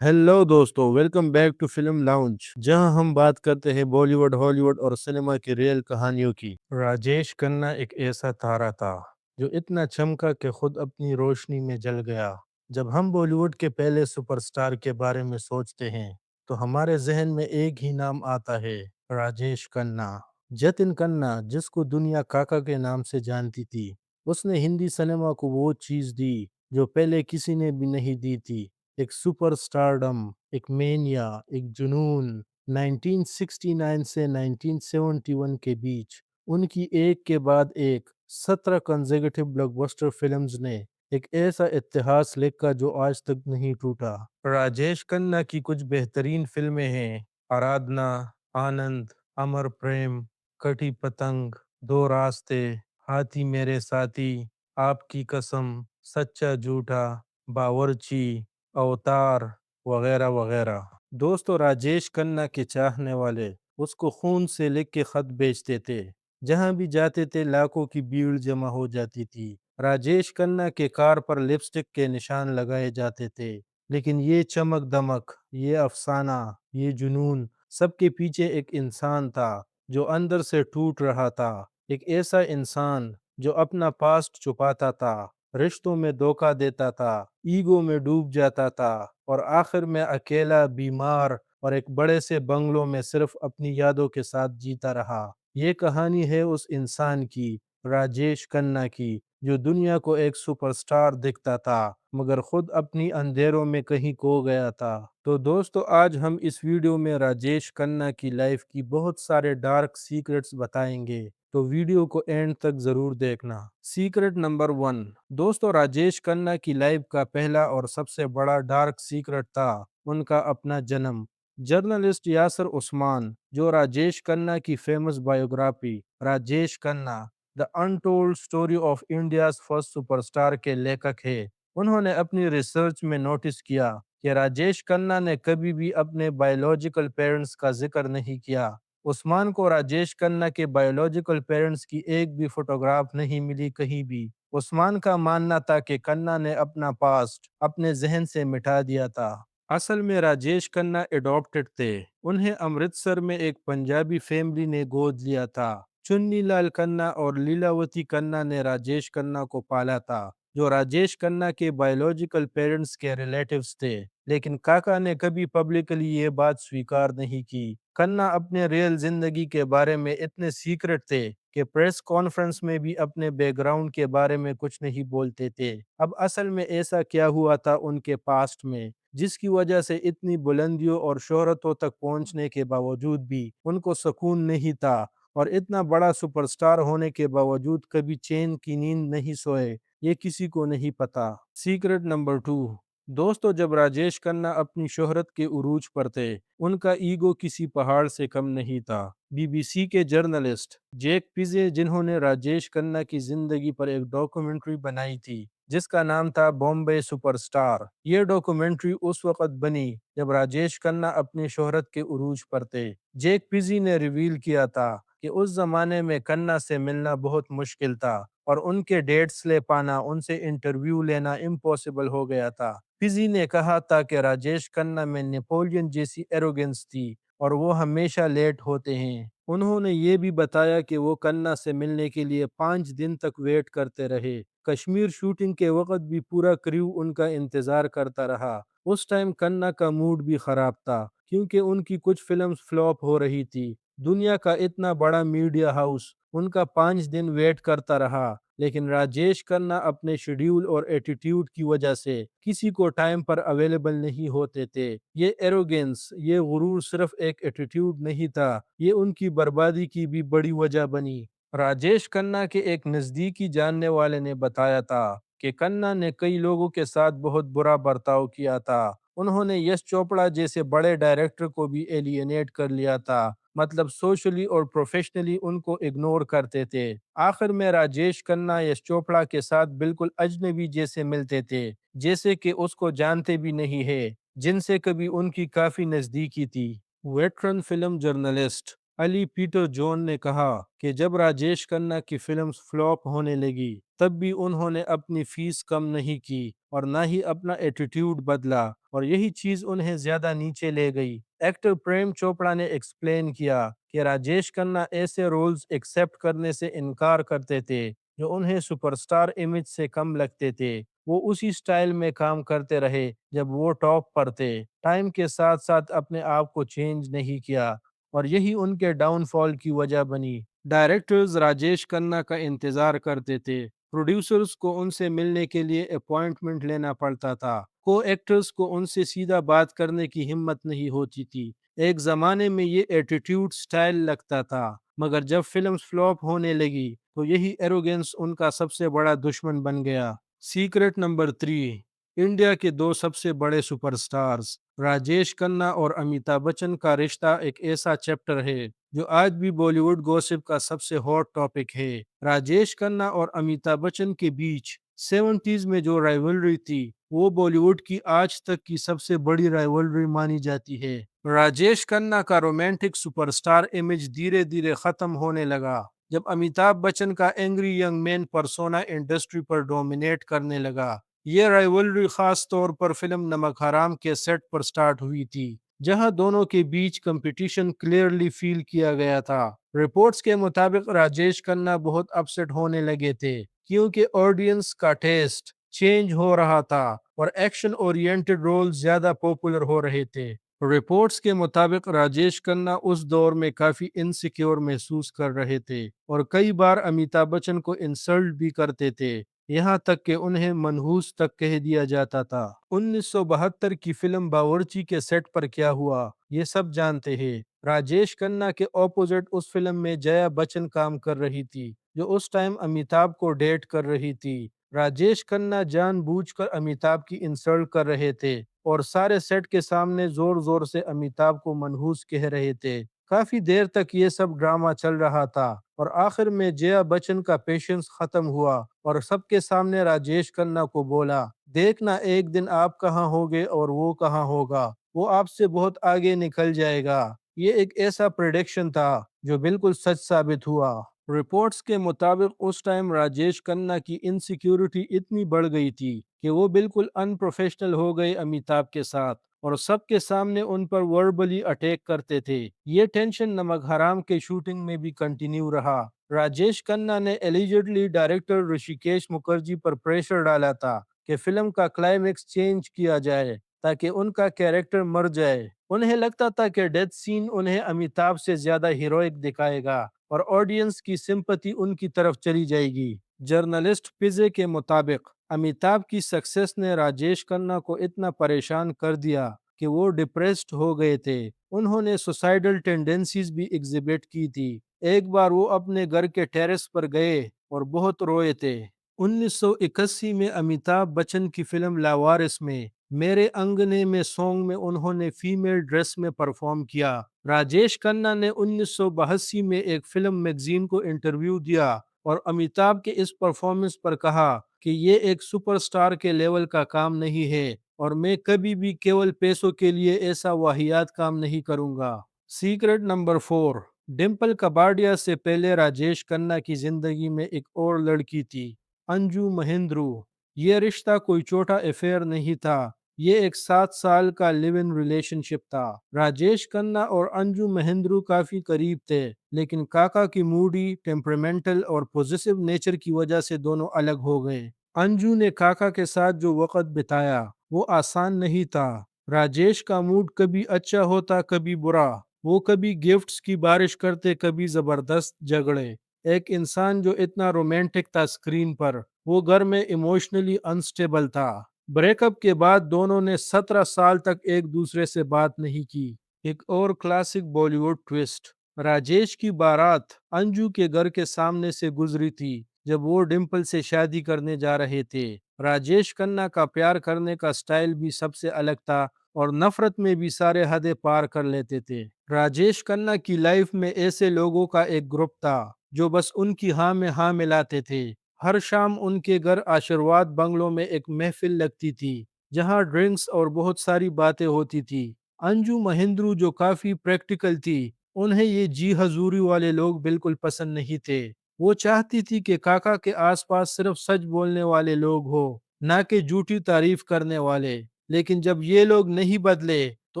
Hello दोस्तों, welcome back to film lounge, जहां हम बात करते हैं बॉलीवुड, हॉलीवुड और सिनेमा की रियल कहानियों की। राजेश खन्ना एक ऐसा तारा था जो इतना चमका कि खुद अपनी रोशनी में जल गया। जब हम बॉलीवुड के पहले सुपरस्टार के बारे में सोचते हैं तो हमारे जहन में एक ही नाम आता है, राजेश खन्ना। जतिन खन्ना, जिसको दुनिया काका के नाम से जानती थी, उसने हिंदी सिनेमा को वो चीज दी जो पहले किसी ने भी नहीं दी थी। एक सुपरस्टारडम, एक मेनिया, एक जुनून। 1969 से 1971 के बीच उनकी एक के बाद एक 17 कंसेक्यूटिव ब्लॉकबस्टर फिल्म्स ने एक ऐसा इतिहास लिखा जो आज तक नहीं टूटा। राजेश खन्ना की कुछ बेहतरीन फिल्में हैं: आराधना, आनंद, अमर प्रेम, कटी पतंग, दो रास्ते, हाथी मेरे साथी, आपकी कसम, सच्चा झूठा, बावर्ची, अवतार, वगैरह वगैरह। दोस्तों, राजेश खन्ना के चाहने वाले उसको खून से लिख के खत भेजते थे। जहां भी जाते थे लाखों की भीड़ जमा हो जाती थी। राजेश खन्ना के कार पर लिपस्टिक के निशान लगाए जाते थे, लेकिन ये चमक दमक, ये अफसाना, ये जुनून, सबके पीछे एक इंसान था जो अंदर से टूट रहा था। एक ऐसा इंसान जो अपना पास्ट छुपाता था, रिश्तों में धोखा देता था, ईगो में डूब जाता था और आखिर में अकेला, बीमार और एक बड़े से बंगलों में सिर्फ अपनी यादों के साथ जीता रहा। ये कहानी है उस इंसान की, राजेश खन्ना की, जो दुनिया को एक सुपरस्टार दिखता था मगर खुद अपनी अंधेरों में कहीं खो गया था। तो दोस्तों, आज हम इस वीडियो में राजेश खन्ना की लाइफ की बहुत सारे डार्क सीक्रेट्स बताएंगे, तो वीडियो को एंड तक जरूर देखना। Secret number 1। दोस्तों, राजेश खन्ना की लाइफ का पहला और सबसे बड़ा डार्क सीक्रेट था उनका अपना जन्म। जर्नलिस्ट यासर उस्मान, जो राजेश खन्ना की famous biography Rajesh Khanna the untold story of India's first superstar के लेखक है, उन्होंने अपनी रिसर्च में नोटिस किया कि राजेश खन्ना ने कभी भी अपने बायोलॉजिकल पेरेंट्स का जिक्र नहीं किया। उस्मान को राजेश खन्ना के बायोलॉजिकल पेरेंट्स की एक भी फोटोग्राफ नहीं मिली कहीं भी। उस्मान का मानना था कि खन्ना ने अपना पास्ट अपने जहन से मिटा दिया था। असल में राजेश खन्ना एडॉप्टेड थे। उन्हें अमृतसर में एक पंजाबी फैमिली ने गोद लिया था। चुन्नी लाल खन्ना और लीलावती खन्ना ने राजेश खन्ना को पाला था, जो राजेश खन्ना के बायोलॉजिकल पेरेंट्स के रिलेटिव्स थे। लेकिन काका ने कभी पब्लिकली ये बात स्वीकार नहीं की। खन्ना अपने रियल जिंदगी के बारे में इतने सीक्रेट थे कि प्रेस कॉन्फ्रेंस में भी अपने बैकग्राउंड के बारे में कुछ नहीं बोलते थे। अब असल में ऐसा क्या हुआ था उनके पास्ट में, जिसकी वजह से इतनी बुलंदियों और शोहरतों तक पहुंचने के बावजूद भी उनको सुकून नहीं था, और इतना बड़ा सुपरस्टार होने के बावजूद कभी चैन की नींद नहीं सोए, ये किसी को नहीं पता। Secret number 2। दोस्तों, जब राजेश खन्ना अपनी शोहरत के उरूज पर थे, उनका ईगो किसी पहाड़ से कम नहीं था। बीबीसी के जर्नलिस्ट जैक पिजे, जिन्होंने राजेश खन्ना की जिंदगी पर एक डॉक्यूमेंट्री बनाई थी जिसका नाम था बॉम्बे सुपरस्टार, ये डॉक्यूमेंट्री उस वक्त बनी जब राजेश खन्ना अपनी शोहरत के उरूज पर थे। जैक पिजी ने रिवील किया था कि उस जमाने में खन्ना से मिलना बहुत मुश्किल था और उनके डेट्स ले पाना, उनसे इंटरव्यू लेना इम्पॉसिबल हो गया था। फिजी ने कहा था कि राजेश खन्ना में नेपोलियन जैसी एरोगेंस थी और वो हमेशा लेट होते हैं। उन्होंने ये भी बताया कि वो खन्ना से मिलने के लिए 5 दिन तक वेट करते रहे। कश्मीर शूटिंग के वक्त भी पूरा क्रू उनका इंतजार करता रहा। उस टाइम खन्ना का मूड भी खराब था क्योंकि उनकी कुछ फिल्म्स फ्लॉप हो रही थी। दुनिया का इतना बड़ा मीडिया हाउस उनका 5 दिन वेट करता रहा, लेकिन राजेश खन्ना अपने शेड्यूल और एटीट्यूड की वजह से किसी को टाइम पर अवेलेबल नहीं होते थे। ये एरोगेंस, ये गुरूर सिर्फ एक एटीट्यूड नहीं था, ये उनकी बर्बादी की भी बड़ी वजह बनी। राजेश खन्ना के एक नजदीकी जानने वाले ने बताया था कि खन्ना ने कई लोगों के साथ बहुत बुरा बर्ताव किया था। उन्होंने यश चोपड़ा जैसे बड़े डायरेक्टर को भी एलियनेट कर लिया था, मतलब सोशली और प्रोफेशनली उनको इग्नोर करते थे। आखिर में राजेश खन्ना यश चोपड़ा के साथ बिल्कुल अजनबी जैसे मिलते थे, जैसे कि उसको जानते भी नहीं है, जिनसे कभी उनकी काफी नजदीकी थी। Veteran film journalist Ali Peter John ने कहा कि जब राजेश खन्ना की फिल्म्स फ्लॉप होने लगी तब भी उन्होंने अपनी फीस कम नहीं की और ना ही अपना एटीट्यूड बदला, और यही चीज उन्हें ज्यादा नीचे ले गई। एक्टर प्रेम चोपड़ा ने एक्सप्लेन किया कि राजेश खन्ना ऐसे रोल्स एक्सेप्ट करने से इनकार करते थे जो उन्हें सुपरस्टार इमेज से कम लगते थे। वो उसी स्टाइल में काम करते रहे जब वो टॉप पर थे, टाइम के साथ साथ अपने आप को चेंज नहीं किया, और यही उनके डाउनफॉल की वजह बनी। डायरेक्टर्स राजेश खन्ना का इंतजार करते थे, प्रोड्यूसर्स को उनसे मिलने के लिए अपॉइंटमेंट लेना पड़ता था, को एक्टर्स को उनसे सीधा बात करने की हिम्मत नहीं होती थी। एक जमाने में ये एटीट्यूड स्टाइल लगता था, मगर जब फिल्म्स फ्लॉप होने लगी तो यही एरोगेंस उनका सबसे बड़ा दुश्मन बन गया। Secret number 3। इंडिया के दो सबसे बड़े सुपरस्टार्स राजेश खन्ना और अमिताभ बच्चन का रिश्ता एक ऐसा चैप्टर है जो आज भी बॉलीवुड गॉसिप का सबसे हॉट टॉपिक है। राजेश खन्ना और अमिताभ बच्चन के बीच 70s में जो राइवलरी थी वो बॉलीवुड की आज तक की सबसे बड़ी राइवलरी मानी जाती है। राजेश खन्ना का रोमांटिक सुपरस्टार इमेज धीरे धीरे खत्म होने लगा जब अमिताभ बच्चन का angry young man persona industry पर डोमिनेट करने लगा। ये राइवलरी खास तौर पर फिल्म नमक हराम के सेट पर स्टार्ट हुई थी, जहां दोनों के बीच कंपटीशन क्लियरली फील किया गया था। रिपोर्ट्स के मुताबिक राजेश खन्ना बहुत अपसेट होने लगे थे क्योंकि ऑडियंस का टेस्ट चेंज हो रहा था और एक्शन ओरिएंटेड रोल ज्यादा पॉपुलर हो रहे थे। रिपोर्ट्स के मुताबिक राजेश खन्ना उस दौर में काफी इनसिक्योर महसूस कर रहे थे और कई बार अमिताभ बच्चन को इंसल्ट भी करते थे, यहाँ तक कि उन्हें मनहूस तक कह दिया जाता था। 1972 की फिल्म बावर्ची के सेट पर क्या हुआ ये सब जानते हैं। राजेश खन्ना के ऑपोजिट उस फिल्म में जया बच्चन काम कर रही थी जो उस टाइम अमिताभ को डेट कर रही थी। राजेश खन्ना जानबूझकर अमिताभ की इंसल्ट कर रहे थे और सारे सेट के सामने जोर जोर से अमिताभ को मनहूस कह रहे थे। काफी देर तक ये सब ड्रामा चल रहा था और आखिर में जया बच्चन का पेशेंस खत्म हुआ और सबके सामने राजेश खन्ना को बोला, देखना एक दिन आप कहाँ होगे और वो कहाँ होगा, वो आपसे बहुत आगे निकल जाएगा। ये एक ऐसा प्रेडिक्शन था जो बिल्कुल सच साबित हुआ। रिपोर्ट्स के मुताबिक उस टाइम राजेश खन्ना की इनसिक्योरिटी इतनी बढ़ गई थी कि वो बिल्कुल अनप्रोफेशनल हो गए अमिताभ के साथ और सबके सामने उन पर वर्बली अटैक करते थे। ये टेंशन नमक हराम के शूटिंग में भी कंटिन्यू रहा। राजेश खन्ना ने एलिजिडली डायरेक्टर ऋषिकेश मुखर्जी पर प्रेशर डाला था कि फिल्म का क्लाइमेक्स चेंज किया जाए ताकि उनका कैरेक्टर मर जाए। उन्हें लगता था कि डेथ सीन उन्हें अमिताभ से ज्यादा हीरोइक दिखाएगा और ऑडियंस की सिंपैथी उनकी तरफ चली जाएगी। जर्नलिस्ट पिज़े के मुताबिक अमिताभ की सक्सेस ने राजेश खन्ना को इतना परेशान कर दिया कि वो डिप्रेस्ड हो गए थे। उन्होंने सुसाइडल टेंडेंसीज भी एग्जिबिट की थी। एक बार वो अपने घर के टेरेस पर गए और बहुत रोए थे। 1981 में अमिताभ बच्चन की फिल्म लावारिस में मेरे अंगने में सॉन्ग में उन्होंने फीमेल ड्रेस में परफॉर्म किया। राजेश खन्ना ने 1982 में एक फिल्म मैगजीन को इंटरव्यू दिया और अमिताभ के इस परफॉर्मेंस पर कहा कि ये एक सुपरस्टार के लेवल का काम नहीं है और मैं कभी भी केवल पैसों के लिए ऐसा वाहियात काम नहीं करूंगा। Secret number 4। डिम्पल कपाडिया से पहले राजेश खन्ना की जिंदगी में एक और लड़की थी, अंजू महेंद्रू। ये रिश्ता कोई छोटा अफेयर नहीं था, ये एक 7 साल का लिव इन रिलेशनशिप था। राजेश खन्ना और अंजू महेंद्रू काफी करीब थे, लेकिन काका की मूडी, टेम्परेमेंटल और पॉजिटिव नेचर की वजह से दोनों अलग हो गए। अंजू ने काका के साथ जो वक्त बिताया वो आसान नहीं था। राजेश का मूड कभी अच्छा होता कभी बुरा, वो कभी गिफ्ट्स की बारिश करते कभी जबरदस्त झगड़े। एक इंसान जो इतना रोमांटिक था स्क्रीन पर, वो घर में इमोशनली अनस्टेबल था। ब्रेकअप के बाद दोनों ने 17 साल तक एक दूसरे से बात नहीं की। एक और क्लासिक बॉलीवुड ट्विस्ट, राजेश की बारात अंजू के घर के सामने से गुजरी थी जब वो डिम्पल से शादी करने जा रहे थे। राजेश खन्ना का प्यार करने का स्टाइल भी सबसे अलग था और नफरत में भी सारे हदें पार कर लेते थे। राजेश खन्ना की लाइफ में ऐसे लोगों का एक ग्रुप था जो बस उनकी हाँ में हाँ मिलाते थे। हर शाम उनके घर आशीर्वाद बंगलों में एक महफिल लगती थी जहां ड्रिंक्स और बहुत सारी बातें होती थी। अंजू महेंद्रू जो काफी प्रैक्टिकल थी, उन्हें ये जी हजूरी वाले लोग बिल्कुल पसंद नहीं थे। वो चाहती थी कि काका के आसपास सिर्फ सच बोलने वाले लोग हो, ना कि झूठी तारीफ करने वाले। लेकिन जब ये लोग नहीं बदले तो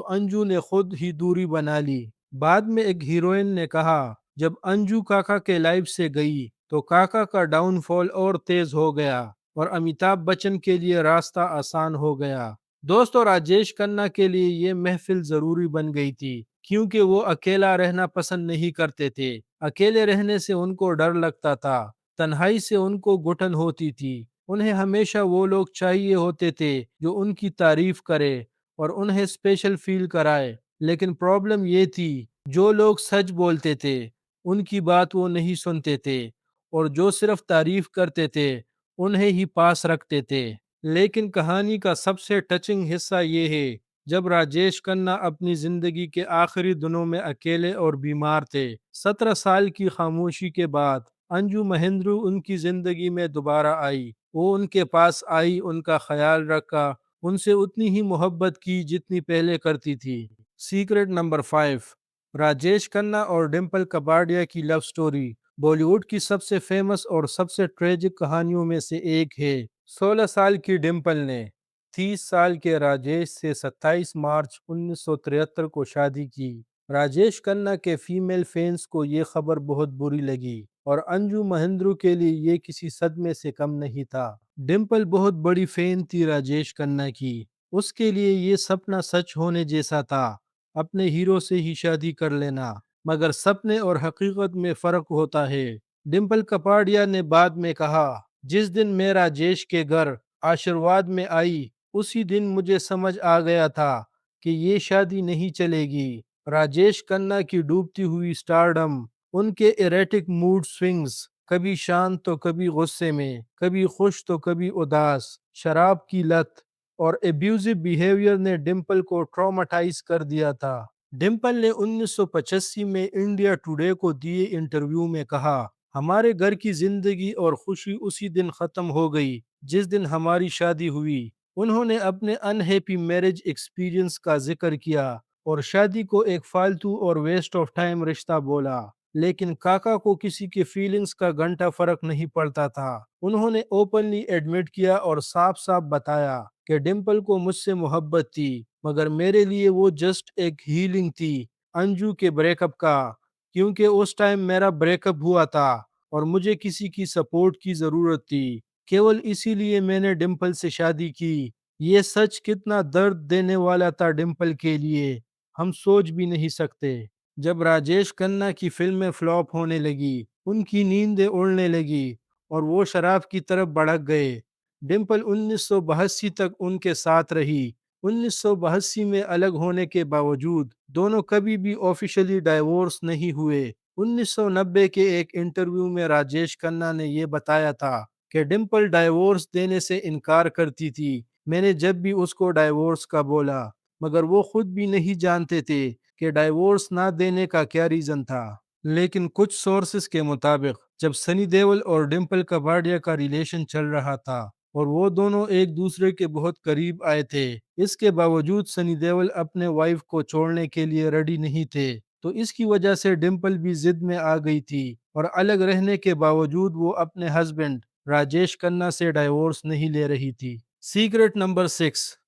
अंजू ने खुद ही दूरी बना ली। बाद में एक हीरोइन ने कहा, जब अंजू काका के लाइफ से गई तो काका का डाउनफॉल और तेज हो गया और अमिताभ बच्चन के लिए रास्ता आसान हो गया। दोस्तों, राजेश खन्ना के लिए ये महफिल जरूरी बन गई थी, क्योंकि वो अकेला रहना पसंद नहीं करते थे। अकेले रहने से उनको डर लगता था, तन्हाई से उनको घुटन होती थी। उन्हें हमेशा वो लोग चाहिए होते थे जो उनकी तारीफ करे और उन्हें स्पेशल फील कराए। लेकिन प्रॉब्लम ये थी, जो लोग सच बोलते थे उनकी बात वो नहीं सुनते थे, और जो सिर्फ तारीफ करते थे उन्हें ही पास रखते थे। लेकिन कहानी का सबसे टचिंग हिस्सा ये है, जब राजेश खन्ना अपनी जिंदगी के आखिरी दिनों में अकेले और बीमार थे। 17 साल की खामोशी के बाद अंजू महेंद्रू उनकी जिंदगी में दोबारा आई। वो उनके पास आई, उनका ख्याल रखा, उनसे उतनी ही मोहब्बत की जितनी पहले करती थी। सीक्रेट नंबर 5, राजेश खन्ना और डिम्पल कपाड़िया की लव स्टोरी बॉलीवुड की सबसे फेमस और सबसे ट्रेजिक कहानियों में से एक है। 16 साल की डिम्पल ने 30 साल के राजेश से 27 मार्च 1973 को शादी की। राजेश खन्ना के फीमेल फैंस को ये खबर बहुत बुरी लगी और अंजू महेंद्रू के लिए ये किसी सदमे से कम नहीं था। डिम्पल बहुत बड़ी फैन थी राजेश खन्ना की। उसके लिए ये सपना सच होने जैसा था, अपने हीरो से ही शादी कर लेना। मगर सपने और हकीकत में फर्क होता है। डिम्पल कपाड़िया ने बाद में कहा, जिस दिन मैं राजेश के घर आशीर्वाद में आई उसी दिन मुझे समझ आ गया था कि ये शादी नहीं चलेगी। राजेश खन्ना की डूबती हुई स्टारडम, उनके एरेटिक मूड स्विंग्स, कभी शांत तो कभी गुस्से में, कभी खुश तो कभी उदास, शराब की लत और एब्यूजिव बिहेवियर ने डिम्पल को ट्रॉमाटाइज कर दिया था। डिम्पल ने 1985 में इंडिया टुडे को दिए इंटरव्यू में कहा, हमारे घर की जिंदगी और खुशी उसी दिन खत्म हो गई जिस दिन हमारी शादी हुई। उन्होंने अपने अनहैप्पी मैरिज एक्सपीरियंस का जिक्र किया और शादी को एक फालतू और वेस्ट ऑफ टाइम रिश्ता बोला। लेकिन काका को किसी के फीलिंग्स का घंटा फर्क नहीं पड़ता था। उन्होंने ओपनली एडमिट किया और साफ साफ बताया कि डिम्पल को मुझसे मोहब्बत थी, मगर मेरे लिए वो जस्ट एक हीलिंग थी अंजू के ब्रेकअप का, क्योंकि उस टाइम मेरा ब्रेकअप हुआ था और मुझे किसी की सपोर्ट की जरूरत थी। केवल इसीलिए मैंने डिम्पल से शादी की। ये सच कितना दर्द देने वाला था डिम्पल के लिए, हम सोच भी नहीं सकते। जब राजेश खन्ना की फिल्में फ्लॉप होने लगी, उनकी नींदें उड़ने लगी और वो शराब की तरफ भड़क गए, डिम्पल 1982 तक उनके साथ रही। 1982 में अलग होने के बावजूद दोनों कभी भी ऑफिशियली डाइवोर्स नहीं हुए। 1990 के एक इंटरव्यू में राजेश खन्ना ने यह बताया था कि डिम्पल डाइवोर्स देने से इनकार करती थी। मैंने जब भी उसको डाइवोर्स का बोला, मगर वो खुद भी नहीं जानते थे कि डाइवोर्स ना देने का क्या रीजन था। लेकिन कुछ सोर्सेस के मुताबिक जब सनी देओल और डिम्पल कपाड़िया का रिलेशन चल रहा था और वो दोनों एक दूसरे के बहुत करीब आए थे, इसके बावजूद सनी देओल अपने वाइफ को छोड़ने के लिए रेडी नहीं थे। तो इसकी वजह से डिम्पल भी जिद में आ गई थी और अलग रहने के बावजूद वो अपने हस्बैंड राजेश खन्ना से डाइवोर्स नहीं ले रही थी। सीक्रेट नंबर 6,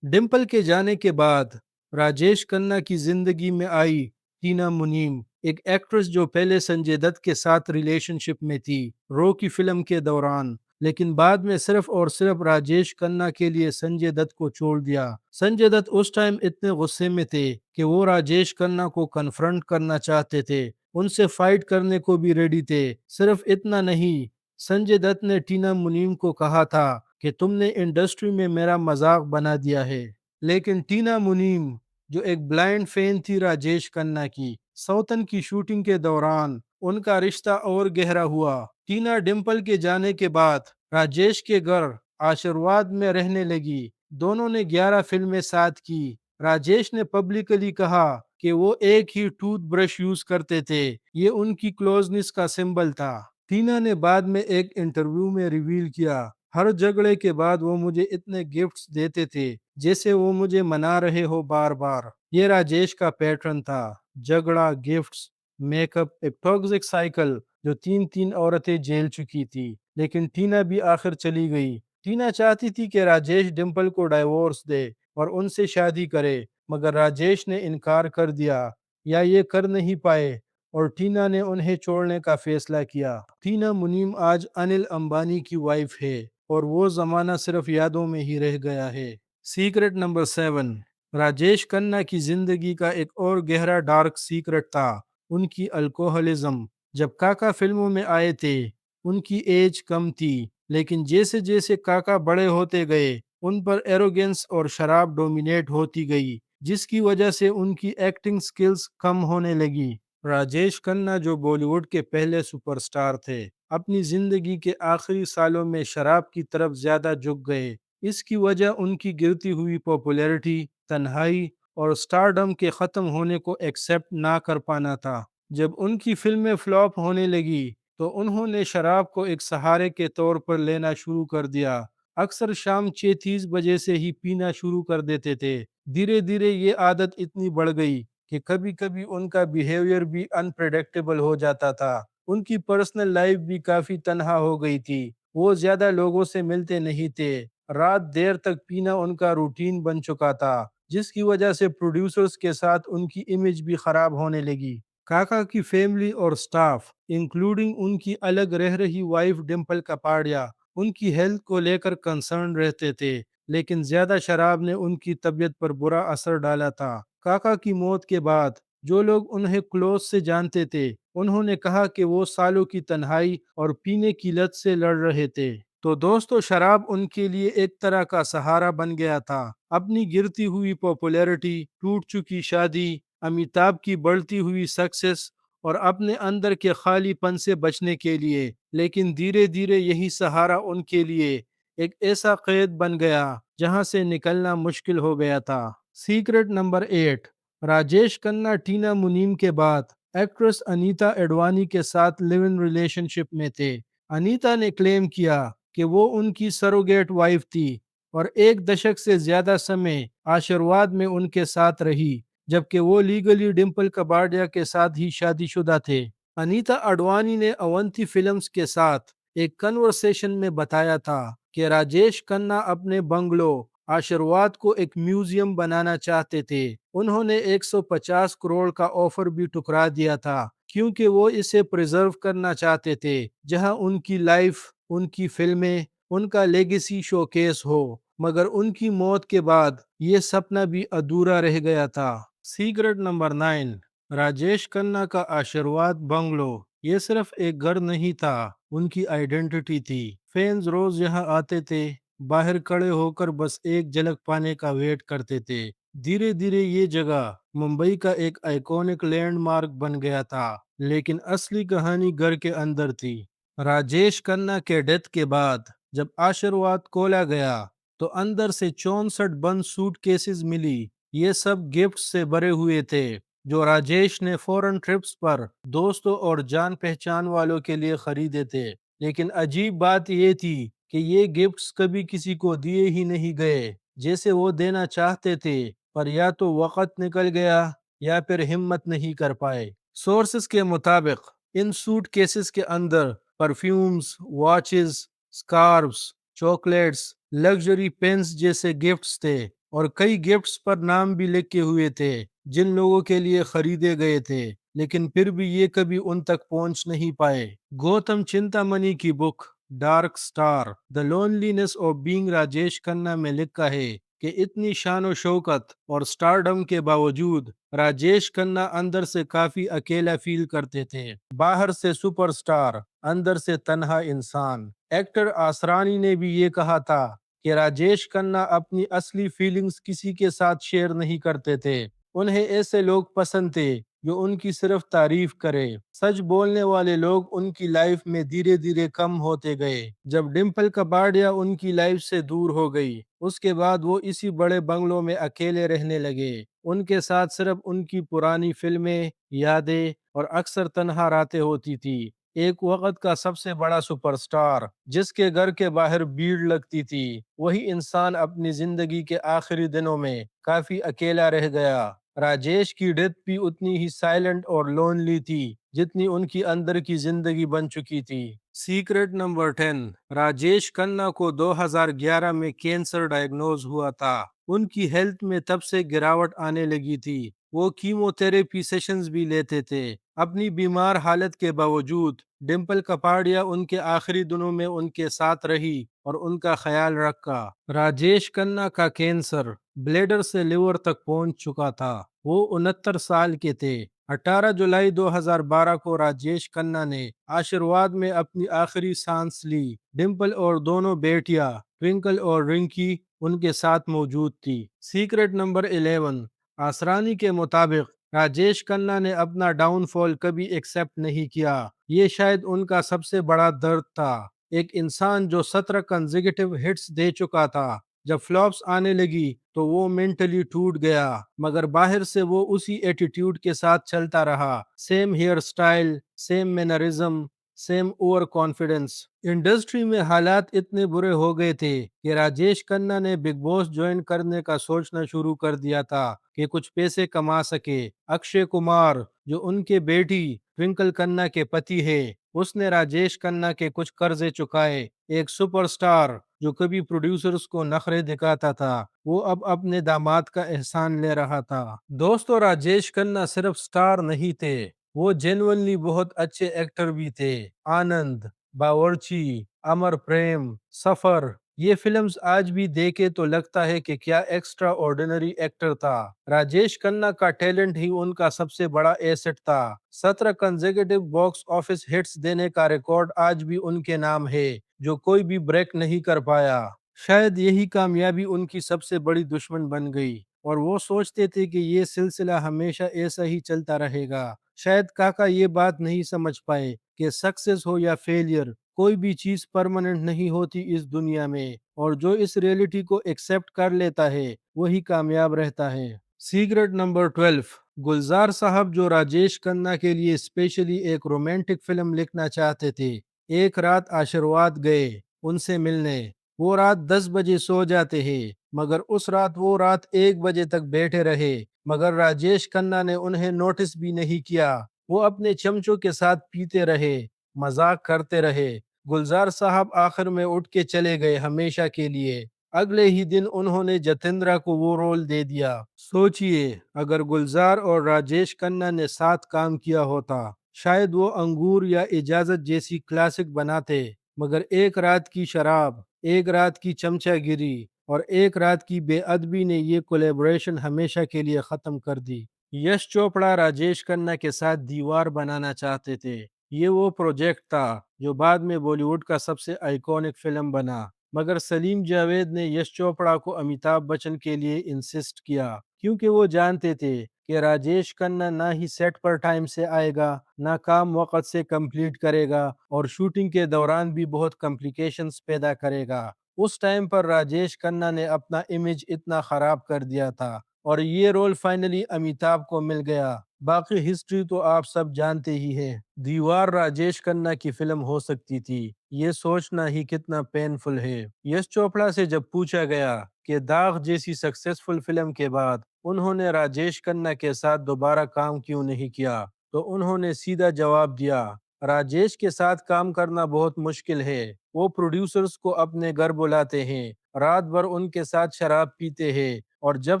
डिम्पल के जाने के बाद राजेश खन्ना की जिंदगी में आई टीना मुनीम, एक एक्ट्रेस जो पहले संजय दत्त के साथ रिलेशनशिप में थी रो की फिल्म के दौरान, लेकिन बाद में सिर्फ और सिर्फ राजेश खन्ना के लिए संजय दत्त को छोड़ दिया। संजय दत्त उस टाइम इतने गुस्से में थे कि वो राजेश खन्ना को कन्फ्रंट करना चाहते थे, उनसे फाइट करने को भी रेडी थे। सिर्फ इतना नहीं, संजय दत्त ने टीना मुनीम को कहा था कि तुमने इंडस्ट्री में मेरा मजाक बना दिया है। लेकिन टीना मुनीम, जो एक ब्लाइंड फैन थी राजेश खन्ना की, सौतन की शूटिंग के दौरान उनका रिश्ता और गहरा हुआ। टीना डिम्पल के जाने के बाद राजेश के घर आशीर्वाद में रहने लगी। दोनों ने 11 फिल्में साथ की। राजेश ने पब्लिकली कहा कि वो एक ही टूथब्रश यूज करते थे, ये उनकी क्लोजनेस का सिंबल था। टीना ने बाद में एक इंटरव्यू में रिवील किया, हर झगड़े के बाद वो मुझे इतने गिफ्ट्स देते थे जैसे वो मुझे मना रहे हो बार बार। ये राजेश का पैटर्न था। झगड़ा, गिफ्ट्स, मेकअप, एक टॉक्सिक साइकिल जो तीन तीन औरतें झेल चुकी थी। लेकिन टीना भी आखिर चली गई। टीना चाहती थी कि राजेश डिम्पल को डाइवोर्स दे और उनसे शादी करे, मगर राजेश ने इनकार कर दिया या ये कर नहीं पाए और टीना ने उन्हें छोड़ने का फैसला किया। टीना मुनीम आज अनिल अंबानी की वाइफ है और वो जमाना सिर्फ यादों में ही रह गया है। सीक्रेट नंबर 7, राजेश खन्ना की जिंदगी का एक और गहरा डार्क सीक्रेट था उनकी अल्कोहलिज्म। जब काका फिल्मों में आए थे, उनकी एज कम थी, लेकिन जैसे जैसे काका बड़े होते गए, उन पर एरोगेंस और शराब डोमिनेट होती गई, जिसकी वजह से उनकी एक्टिंग स्किल्स कम होने लगी। राजेश खन्ना जो बॉलीवुड के पहले सुपरस्टार थे, अपनी जिंदगी के आखिरी सालों में शराब की तरफ ज्यादा झुक गए। इसकी वजह उनकी गिरती हुई पॉपुलैरिटी, तन्हाई और स्टारडम के खत्म होने को एक्सेप्ट ना कर पाना था। जब उनकी फिल्में फ्लॉप होने लगी, तो उन्होंने शराब को एक सहारे के तौर पर लेना शुरू कर दिया। अक्सर शाम 6-30 बजे से ही पीना शुरू कर देते थे। धीरे धीरे ये आदत इतनी बढ़ गई कि कभी कभी उनका बिहेवियर भी अनप्रेडिक्टेबल हो जाता था। उनकी पर्सनल लाइफ भी काफी तन्हा हो गई थी। वो ज्यादा लोगों से मिलते नहीं थे। रात देर तक पीना उनका रूटीन बन चुका था, जिसकी वजह से प्रोड्यूसर्स के साथ उनकी इमेज भी खराब होने लगी। काका की फैमिली और स्टाफ, इंक्लूडिंग उनकी अलग रह रही वाइफ डिम्पल कपाड़िया, उनकी हेल्थ को लेकर कंसर्न रहते थे। लेकिन ज्यादा शराब ने उनकी तबीयत पर बुरा असर डाला था। काका की मौत के बाद जो लोग उन्हें क्लोज से जानते थे, उन्होंने कहा कि वो सालों की तन्हाई और पीने की लत से लड़ रहे थे। तो दोस्तों, शराब उनके लिए एक तरह का सहारा बन गया था। अपनी गिरती हुई पॉपुलैरिटी, टूट चुकी शादी, अमिताभ की बढ़ती हुई सक्सेस और अपने अंदर के खालीपन से बचने के लिए। लेकिन धीरे धीरे यही सहारा उनके लिए एक ऐसा कैद बन गया जहां से निकलना मुश्किल हो गया था। सीक्रेट नंबर 8, राजेश खन्ना टीना मुनीम के बाद एक्ट्रेस अनीता एडवानी के साथ लिव इन रिलेशनशिप में थे। अनीता ने क्लेम किया कि वो उनकी सरोगेट वाइफ थी और एक दशक से ज्यादा समय आशीर्वाद में उनके साथ रही, जबकि वो लीगली डिम्पल कपाड़िया के साथ ही शादीशुदा थे। अनीता अडवाणी ने अवंती फिल्म्स के साथ एक कन्वर्सेशन में बताया था कि राजेश खन्ना अपने बंगलो आशीर्वाद को एक म्यूजियम बनाना चाहते थे। उन्होंने 150 करोड़ का ऑफर भी ठुकरा दिया था, क्योंकि वो इसे प्रिजर्व करना चाहते थे, जहां उनकी लाइफ, उनकी फिल्में, उनका लेगेसी शोकेस हो। मगर उनकी मौत के बाद ये सपना भी अधूरा रह गया था। सीक्रेट नंबर 9, राजेश खन्ना का आशीर्वाद बंगलो ये सिर्फ एक घर नहीं था, उनकी आइडेंटिटी थी। फैंस रोज यहाँ आते थे, बाहर खड़े होकर बस एक झलक पाने का वेट करते थे। धीरे धीरे ये जगह मुंबई का एक आइकॉनिक लैंडमार्क बन गया था। लेकिन असली कहानी घर के अंदर थी। राजेश खन्ना के डेथ के बाद जब आशीर्वाद खोला गया, तो अंदर से 64 बंद सूटकेसेस मिली। ये सब गिफ्ट से भरे हुए थे, जो राजेश ने फॉरेन ट्रिप्स पर दोस्तों और जान पहचान वालों के लिए खरीदे थे। लेकिन अजीब बात ये थी कि ये गिफ्ट्स कभी किसी को दिए ही नहीं गए, जैसे वो देना चाहते थे, पर या तो वक्त निकल गया या फिर हिम्मत नहीं कर पाए। सोर्सेस के मुताबिक इन सूटकेसेस के अंदर perfumes, watches, scarfs, chocolates, luxury pens जैसे गिफ्ट्स थे और कई गिफ्ट्स पर नाम भी लिखे हुए थे जिन लोगों के लिए खरीदे गए थे। लेकिन फिर भी ये कभी उन तक पहुंच नहीं पाए। गौतम चिंतामणि की book dark star the loneliness of being Rajesh Khanna में लिखा है कि इतनी शान शौकत और स्टारडम के बावजूद राजेश खन्ना अंदर से काफी अकेला फील करते थे। बाहर से सुपरस्टार, अंदर से तन्हा इंसान। एक्टर आसरानी ने भी ये कहा था कि राजेश खन्ना अपनी असली फीलिंग्स किसी के साथ शेयर नहीं करते थे। उन्हें ऐसे लोग पसंद थे जो उनकी सिर्फ तारीफ करे। सच बोलने वाले लोग उनकी लाइफ में धीरे धीरे कम होते गए। जब डिम्पल कपाड़िया उनकी लाइफ से दूर हो गई, उसके बाद वो इसी बड़े बंगलों में अकेले रहने लगे। उनके साथ सिर्फ उनकी पुरानी फिल्में, यादें और अक्सर तन्हा रातें होती थी। एक वक्त का सबसे बड़ा सुपरस्टार, जिसके घर के बाहर भीड़ लगती थी, वही इंसान अपनी जिंदगी के आखिरी दिनों में काफी अकेला रह गया। राजेश की डेथ भी उतनी ही साइलेंट और लोनली थी जितनी उनकी अंदर की जिंदगी बन चुकी थी। Secret number 10। राजेश खन्ना को 2011 में कैंसर डायग्नोज हुआ था। उनकी हेल्थ में तब से गिरावट आने लगी थी। वो कीमोथेरेपी सेशंस भी लेते थे। अपनी बीमार हालत के बावजूद डिम्पल कपाड़िया उनके आखिरी दिनों में उनके साथ रही और उनका ख्याल रखा। राजेश खन्ना का कैंसर ब्लेडर से लिवर तक पहुंच चुका था। वो 69 साल के थे। 18 जुलाई 2012 को राजेश खन्ना ने आशीर्वाद में अपनी आखिरी सांस ली। डिम्पल और दोनों बेटियां ट्विंकल और रिंकी उनके साथ मौजूद थी। Secret number 11। आसरानी के मुताबिक राजेश खन्ना ने अपना डाउनफॉल कभी एक्सेप्ट नहीं किया। ये शायद उनका सबसे बड़ा दर्द था। एक इंसान जो 17 कंसेक्यूटिव हिट्स दे चुका था, जब फ्लॉप्स आने लगी तो वो मेंटली टूट गया, मगर बाहर से वो उसी एटीट्यूड के साथ चलता रहा। Same here style, same mannerism, same over confidence. Industry में हालात इतने बुरे हो गए थे कि राजेश खन्ना ने बिग बॉस ज्वाइन करने का सोचना शुरू कर दिया था कि कुछ पैसे कमा सके। अक्षय कुमार, जो उनके बेटी ट्विंकल खन्ना के पति है, उसने राजेश खन्ना के कुछ कर्जे चुकाए। एक सुपरस्टार जो कभी प्रोड्यूसर्स को नखरे दिखाता था, वो अब अपने दामाद का एहसान ले रहा था। दोस्तों, राजेश खन्ना सिर्फ स्टार नहीं थे, वो जेन्युइनली बहुत अच्छे एक्टर भी थे। आनंद, बावर्ची, अमर प्रेम, सफर, ये फिल्म्स आज भी देखे तो लगता है कि क्या एक्स्ट्रा ऑर्डिनरी एक्टर था। राजेश खन्ना का टैलेंट ही उनका सबसे बड़ा एसेट था। 17 कंसेक्यूटिव बॉक्स ऑफिस हिट्स देने का रिकॉर्ड आज भी उनके नाम है, जो कोई भी ब्रेक नहीं कर पाया। शायद यही कामयाबी उनकी सबसे बड़ी दुश्मन बन गई और वो सोचते थे कि ये सिलसिला हमेशा ऐसा ही चलता रहेगा। शायद काका ये बात नहीं समझ पाए कि सक्सेस हो या फेलियर, कोई भी चीज परमानेंट नहीं होती इस दुनिया में, और जो इस रियलिटी को एक्सेप्ट कर लेता है वही कामयाब रहता है। Secret number 12। गुलजार साहब, जो राजेश खन्ना के लिए स्पेशली एक रोमांटिक फिल्म लिखना चाहते थे, एक रात आशीर्वाद गए उनसे मिलने। वो रात 10 बजे सो जाते हैं, मगर उस रात वो रात 1 बजे तक बैठे रहे, मगर राजेश खन्ना ने उन्हें नोटिस भी नहीं किया। वो अपने चमचों के साथ पीते रहे, मजाक करते रहे। गुलजार साहब आखिर में उठ के चले गए हमेशा के लिए। अगले ही दिन उन्होंने जतेंद्रा को वो रोल दे दिया। सोचिए, अगर गुलजार और राजेश खन्ना ने साथ काम किया होता, शायद वो अंगूर या इजाजत जैसी क्लासिक बनाते, मगर एक रात की शराब, एक रात की चमचागिरी और एक रात की बेअदबी ने ये कोलेबोरेशन हमेशा के लिए खत्म कर दी। यश चोपड़ा राजेश खन्ना के साथ दीवार बनाना चाहते थे। ये वो प्रोजेक्ट था जो बाद में बॉलीवुड का सबसे आइकॉनिक फिल्म बना, मगर सलीम जावेद ने यश चोपड़ा को अमिताभ बच्चन के लिए इंसिस्ट किया, क्योंकि वो जानते थे कि राजेश खन्ना ना ही सेट पर टाइम से आएगा, ना काम वक्त से कंप्लीट करेगा, और शूटिंग के दौरान भी बहुत कॉम्प्लिकेशंस पैदा करेगा। उस टाइम पर राजेश खन्ना ने अपना इमेज इतना खराब कर दिया था और ये रोल फाइनली अमिताभ को मिल गया। बाकी हिस्ट्री तो आप सब जानते ही हैं। दीवार राजेश खन्ना की फिल्म हो सकती थी, ये सोचना ही कितना पेनफुल है। यश चोपड़ा से जब पूछा गया कि दाग जैसी सक्सेसफुल फिल्म के बाद उन्होंने राजेश खन्ना के साथ दोबारा काम क्यों नहीं किया, तो उन्होंने सीधा जवाब दिया, राजेश के साथ काम करना बहुत मुश्किल है। वो प्रोड्यूसर्स को अपने घर बुलाते हैं, रात भर उनके साथ शराब पीते हैं, और जब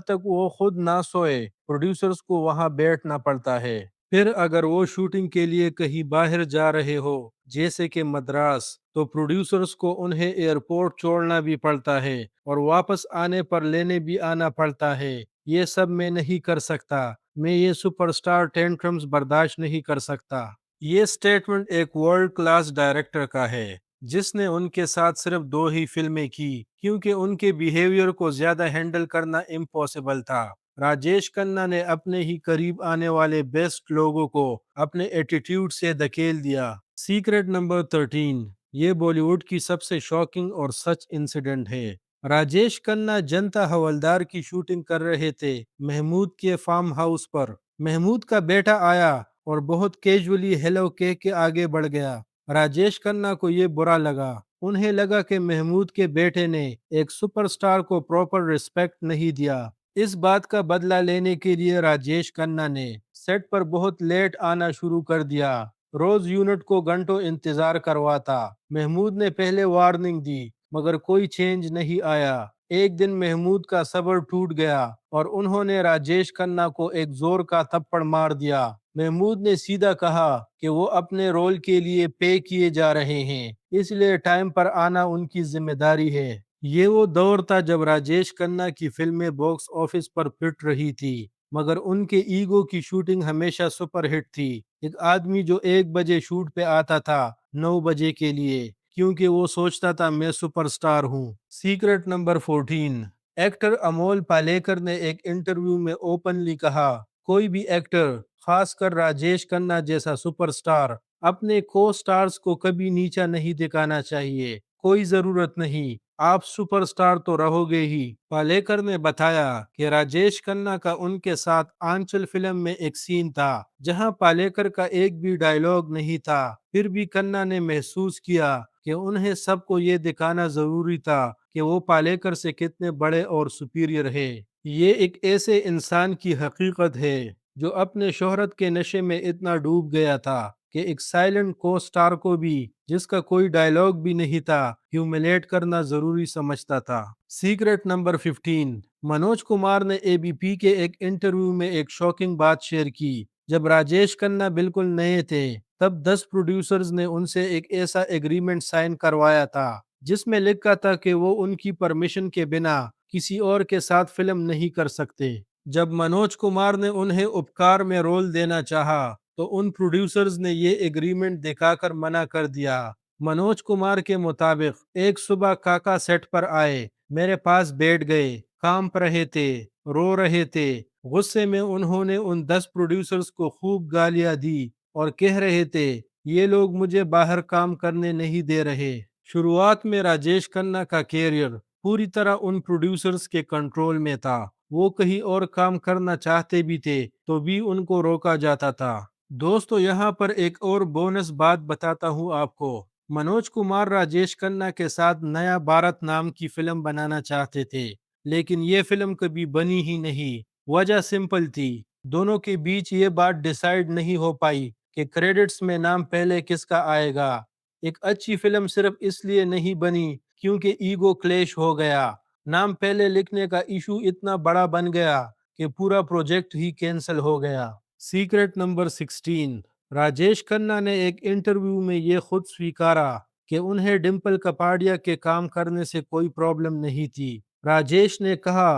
तक वो खुद ना सोए प्रोड्यूसर्स को वहां बैठना पड़ता है। फिर अगर वो शूटिंग के लिए कहीं बाहर जा रहे हो, जैसे कि मद्रास, तो प्रोड्यूसर्स को उन्हें एयरपोर्ट छोड़ना भी पड़ता है और वापस आने पर लेने भी आना पड़ता है। ये सब मैं नहीं कर सकता। मैं ये सुपरस्टार टेंट्रम्स बर्दाश्त नहीं कर सकता। ये स्टेटमेंट एक वर्ल्ड क्लास डायरेक्टर का है, जिसने उनके साथ सिर्फ 2 ही फिल्में की, क्योंकि उनके बिहेवियर को ज्यादा हैंडल करना इम्पॉसिबल था। राजेश खन्ना ने अपने ही करीब आने वाले बेस्ट लोगों को अपने एटीट्यूड से धकेल दिया। Secret number 13। ये बॉलीवुड की सबसे शॉकिंग और सच इंसिडेंट है। राजेश खन्ना जनता हवलदार की शूटिंग कर रहे थे महमूद के फार्म हाउस पर। महमूद का बेटा आया और बहुत कैजुअली हेलो कह के आगे बढ़ गया। राजेश खन्ना को ये बुरा लगा। उन्हें लगा कि महमूद के बेटे ने एक सुपरस्टार को प्रॉपर रिस्पेक्ट नहीं दिया। इस बात का बदला लेने के लिए राजेश खन्ना ने सेट पर बहुत लेट आना शुरू कर दिया। रोज यूनिट को घंटों इंतजार करवाता। महमूद ने पहले वार्निंग दी मगर कोई चेंज नहीं आया। एक दिन महमूद का सब्र टूट गया और उन्होंने राजेश खन्ना को एक जोर का थप्पड़ मार दिया। महमूद ने सीधा कहा कि वो अपने रोल के लिए पे किए जा रहे हैं, इसलिए टाइम पर आना उनकी जिम्मेदारी है। ये वो दौर था जब राजेश खन्ना की फिल्में बॉक्स ऑफिस पर फिट रही थी, मगर उनके ईगो की शूटिंग हमेशा सुपरहिट थी। एक आदमी जो 1 बजे शूट पे आता था 9 बजे के लिए, क्योंकि वो सोचता था मैं सुपरस्टार हूँ। Secret number 14। Actor Amol Palekar ने एक इंटरव्यू में ओपनली कहा, कोई भी एक्टर, खासकर राजेश खन्ना जैसा सुपरस्टार, अपने को स्टार्स को कभी नीचा नहीं दिखाना चाहिए। कोई जरूरत नहीं, आप सुपरस्टार तो रहोगे ही। पालेकर ने बताया कि राजेश खन्ना का उनके साथ आंचल फिल्म में एक सीन था जहां पालेकर का एक भी डायलॉग नहीं था। फिर भी खन्ना ने महसूस किया कि उन्हें सबको ये दिखाना जरूरी था कि वो पालेकर से कितने बड़े और सुपीरियर है। ये एक ऐसे इंसान की हकीकत है जो अपने शोहरत के नशे में इतना डूब गया था कि एक साइलेंट को स्टार को भी, जिसका कोई डायलॉग भी नहीं था, ह्यूमिलेट करना जरूरी समझता था। Secret number 15। मनोज कुमार ने एबीपी के एक इंटरव्यू में एक शॉकिंग बात शेयर की। जब राजेश खन्ना बिल्कुल नए थे, तब 10 प्रोड्यूसर्स ने उनसे एक ऐसा एग्रीमेंट साइन करवाया था जिसमें लिखा था कि वो उनकी परमिशन के बिना किसी और के साथ फिल्म नहीं कर सकते। जब मनोज कुमार ने उन्हें उपकार में रोल देना चाहा, तो उन प्रोड्यूसर्स ने ये एग्रीमेंट दिखाकर मना कर दिया। मनोज कुमार के मुताबिक एक सुबह काका सेट पर आए, मेरे पास बैठ गए, कांप रहे थे, रो रहे थे। गुस्से में उन्होंने उन 10 प्रोड्यूसर्स को खूब गालियां दी और कह रहे थे, ये लोग मुझे बाहर काम करने नहीं दे रहे। शुरुआत में राजेश खन्ना का कैरियर पूरी तरह उन प्रोड्यूसर्स के कंट्रोल में था। वो कहीं और काम करना चाहते भी थे तो भी उनको रोका जाता था। दोस्तों, यहाँ पर एक और बोनस बात बताता हूँ आपको। मनोज कुमार राजेश खन्ना के साथ नया भारत नाम की फिल्म बनाना चाहते थे, लेकिन ये फिल्म कभी बनी ही नहीं। वजह सिंपल थी, दोनों के बीच ये बात डिसाइड नहीं हो पाई कि क्रेडिट्स में नाम पहले किसका आएगा। एक अच्छी फिल्म सिर्फ इसलिए नहीं बनी क्योंकि ईगो क्लेश हो गया। नाम पहले लिखने का इशू इतना बड़ा बन गया कि पूरा प्रोजेक्ट ही कैंसिल हो गया। Secret number 16। राजेश खन्ना ने एक इंटरव्यू में ये खुद स्वीकारा कि उन्हें डिम्पल कपाड़िया के काम करने से कोई प्रॉब्लम नहीं थी। राजेश ने कहा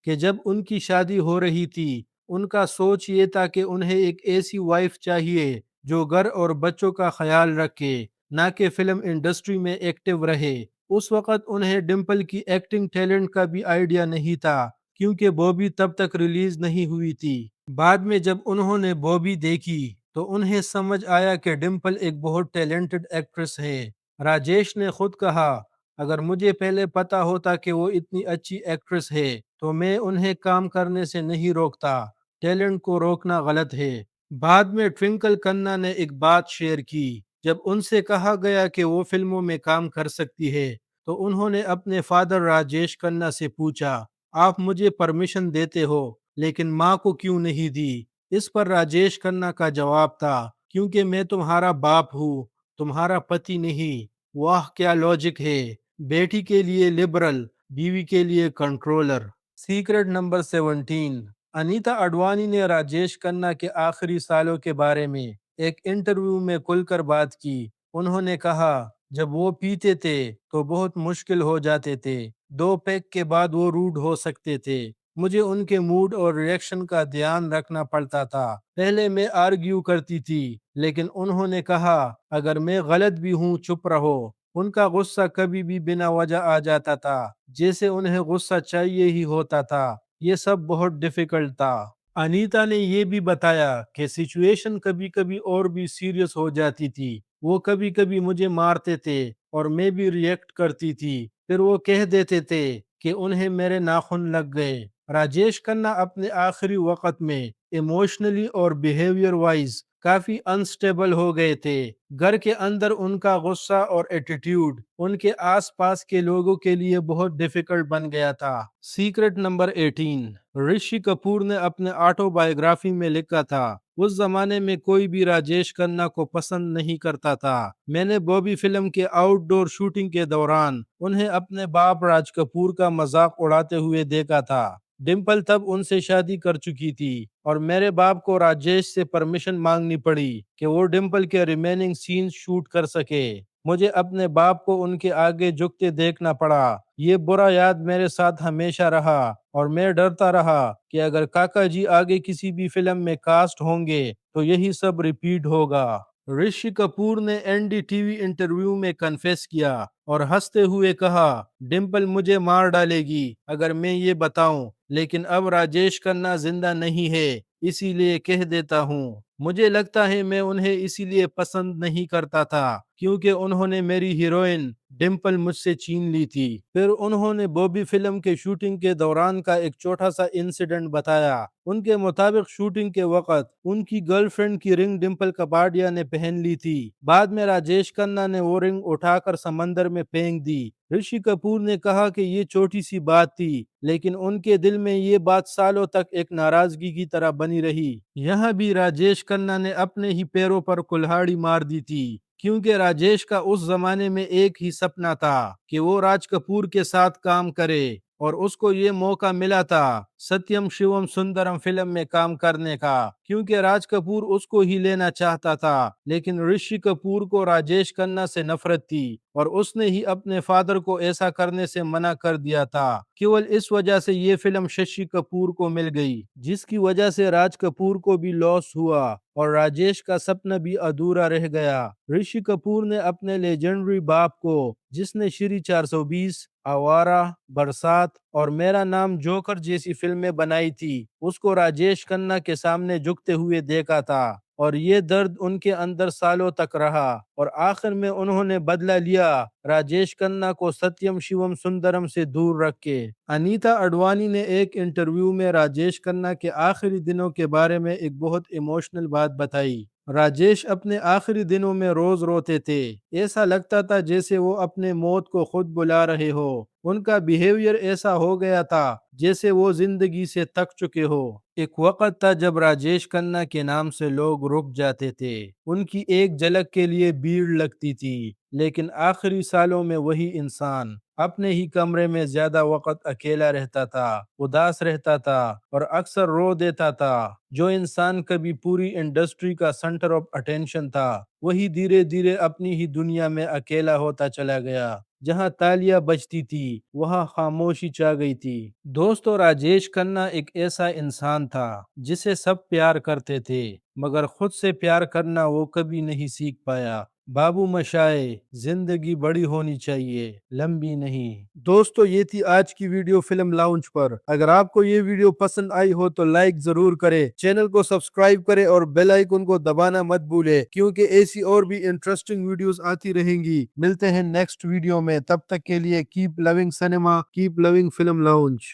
कि जब उनकी शादी हो रही थी, उनका सोच ये था कि उन्हें एक ऐसी वाइफ चाहिए जो घर और बच्चों का ख्याल रखे, ना कि फिल्म इंडस्ट्री में एक्टिव रहे। उस वक्त उन्हें डिम्पल की एक्टिंग टैलेंट का भी आइडिया नहीं था, क्योंकि बॉबी तब तक रिलीज नहीं हुई थी। बाद में जब उन्होंने बॉबी देखी तो उन्हें समझ आया कि डिम्पल एक बहुत टैलेंटेड एक्ट्रेस है। राजेश ने खुद कहा, अगर मुझे पहले पता होता कि वो इतनी अच्छी एक्ट्रेस है तो मैं उन्हें काम करने से नहीं रोकता। टैलेंट को रोकना गलत है। बाद में ट्विंकल खन्ना ने एक बात शेयर की। जब उनसे कहा गया कि वो फिल्मों में काम कर सकती है, तो उन्होंने अपने फादर राजेश खन्ना से पूछा, आप मुझे परमिशन देते हो लेकिन माँ को क्यों नहीं दी? इस पर राजेश खन्ना का जवाब था, क्योंकि मैं तुम्हारा बाप हूँ, तुम्हारा पति नहीं। वाह क्या लॉजिक है। बेटी के लिए लिबरल, बीवी के लिए controller. Secret number 17। Anita Advani ने राजेश खन्ना के आखिरी सालों के बारे में एक इंटरव्यू में खुलकर बात की। उन्होंने कहा, जब वो पीते थे तो बहुत मुश्किल हो जाते थे, 2 पैक के बाद वो रूड हो सकते थे। मुझे उनके मूड और रिएक्शन का ध्यान रखना पड़ता था। पहले मैं आर्ग्यू करती थी, लेकिन उन्होंने कहा, अगर मैं गलत भी हूँ चुप रहो। उनका गुस्सा कभी भी बिना वजह आ जाता था, जैसे उन्हें गुस्सा चाहिए ही होता था। ये सब बहुत डिफिकल्ट था। अनीता ने ये भी बताया कि सिचुएशन कभी कभी और भी सीरियस हो जाती थी। वो कभी कभी मुझे मारते थे और मैं भी रिएक्ट करती थी। फिर वो कह देते थे कि उन्हें मेरे नाखून लग गए। राजेश खन्ना अपने आखिरी वक्त में इमोशनली और बिहेवियर वाइज काफी अनस्टेबल हो गए थे। घर के अंदर उनका गुस्सा और एटीट्यूड उनके आसपास के लोगों के लिए बहुत डिफिकल्ट बन गया था। Secret number 18। ऋषि कपूर ने अपने ऑटोबायोग्राफी में लिखा था, उस जमाने में कोई भी राजेश खन्ना को पसंद नहीं करता था। मैंने बॉबी फिल्म के आउटडोर शूटिंग के दौरान उन्हें अपने बाप राज कपूर का मजाक उड़ाते हुए देखा था। डिम्पल तब उनसे शादी कर चुकी थी और मेरे बाप को राजेश से परमिशन मांगनी पड़ी कि वो डिम्पल के रिमेनिंग सीन्स शूट कर सके। मुझे अपने बाप को उनके आगे झुकते देखना पड़ा। ये बुरा याद मेरे साथ हमेशा रहा और मैं डरता रहा कि अगर काका जी आगे किसी भी फिल्म में कास्ट होंगे तो यही सब रिपीट होगा। ऋषि कपूर ने एनडीटीवी इंटरव्यू में कन्फेस किया और हंसते हुए कहा, डिम्पल मुझे मार डालेगी अगर मैं ये बताऊं, लेकिन अब राजेश खन्ना जिंदा नहीं है, इसीलिए कह देता हूँ। मुझे लगता है मैं उन्हें इसीलिए पसंद नहीं करता था क्योंकि उन्होंने मेरी हीरोइन डिम्पल मुझसे छीन ली थी। फिर उन्होंने बॉबी फिल्म के शूटिंग के दौरान का एक छोटा सा इंसिडेंट बताया। उनके मुताबिक शूटिंग के वक्त उनकी गर्लफ्रेंड की रिंग डिम्पल कपाडिया ने पहन ली थी। बाद में राजेश खन्ना ने वो रिंग उठाकर समंदर में फेंक दी। ऋषि कपूर ने कहा कि ये छोटी सी बात थी, लेकिन उनके दिल में ये बात सालों तक एक नाराजगी की तरह बनी रही। यहाँ भी राजेश खन्ना ने अपने ही पैरों पर कुल्हाड़ी मार दी थी, क्योंकि राजेश का उस जमाने में एक ही सपना था कि वो राज कपूर के साथ काम करे और उसको ये मौका मिला था सत्यम शिवम सुंदरम फिल्म में काम करने का, क्योंकि राज कपूर उसको ही लेना चाहता था। लेकिन ऋषि कपूर को राजेश खन्ना से नफरत थी और उसने ही अपने फादर को ऐसा करने से मना कर दिया था। केवल इस वजह से ये फिल्म शशि कपूर को मिल गई, जिसकी वजह से राज कपूर को भी लॉस हुआ और राजेश का सपना भी अधूरा रह गया। ऋषि कपूर ने अपने लेजेंडरी बाप को, जिसने श्री 420, आवारा, बरसात और मेरा नाम जोकर जैसी फिल्में बनाई थी, उसको राजेश खन्ना के सामने झुकते हुए देखा था और ये दर्द उनके अंदर सालों तक रहा और आखिर में उन्होंने बदला लिया, राजेश खन्ना को सत्यम शिवम सुंदरम से दूर रख के। अनीता अडवाणी ने एक इंटरव्यू में राजेश खन्ना के आखिरी दिनों के बारे में एक बहुत इमोशनल बात बताई। राजेश अपने आखिरी दिनों में रोज रोते थे। ऐसा लगता था जैसे वो अपने मौत को खुद बुला रहे हो। उनका बिहेवियर ऐसा हो गया था जैसे वो जिंदगी से थक चुके हो। एक वक्त था जब राजेश खन्ना के नाम से लोग रुक जाते थे, उनकी एक झलक के लिए भीड़ लगती थी। लेकिन आखिरी सालों में वही इंसान अपने ही कमरे में ज्यादा वक्त अकेला रहता था, उदास रहता था और अक्सर रो देता था। जो इंसान कभी पूरी इंडस्ट्री का सेंटर ऑफ अटेंशन था, वही धीरे धीरे अपनी ही दुनिया में अकेला होता चला गया। जहां तालियां बजती थी वहां खामोशी छा गई थी। दोस्तों, राजेश खन्ना एक ऐसा इंसान था जिसे सब प्यार करते थे, मगर खुद से प्यार करना वो कभी नहीं सीख पाया। बाबू मशाए, जिंदगी बड़ी होनी चाहिए, लंबी नहीं। दोस्तों, ये थी आज की वीडियो फिल्म लाउंज पर। अगर आपको ये वीडियो पसंद आई हो तो लाइक जरूर करें, चैनल को सब्सक्राइब करें और बेल आइकन को दबाना मत भूलें, क्योंकि ऐसी और भी इंटरेस्टिंग वीडियोस आती रहेंगी। मिलते हैं नेक्स्ट वीडियो में, तब तक के लिए keep loving cinema, keep loving film lounge.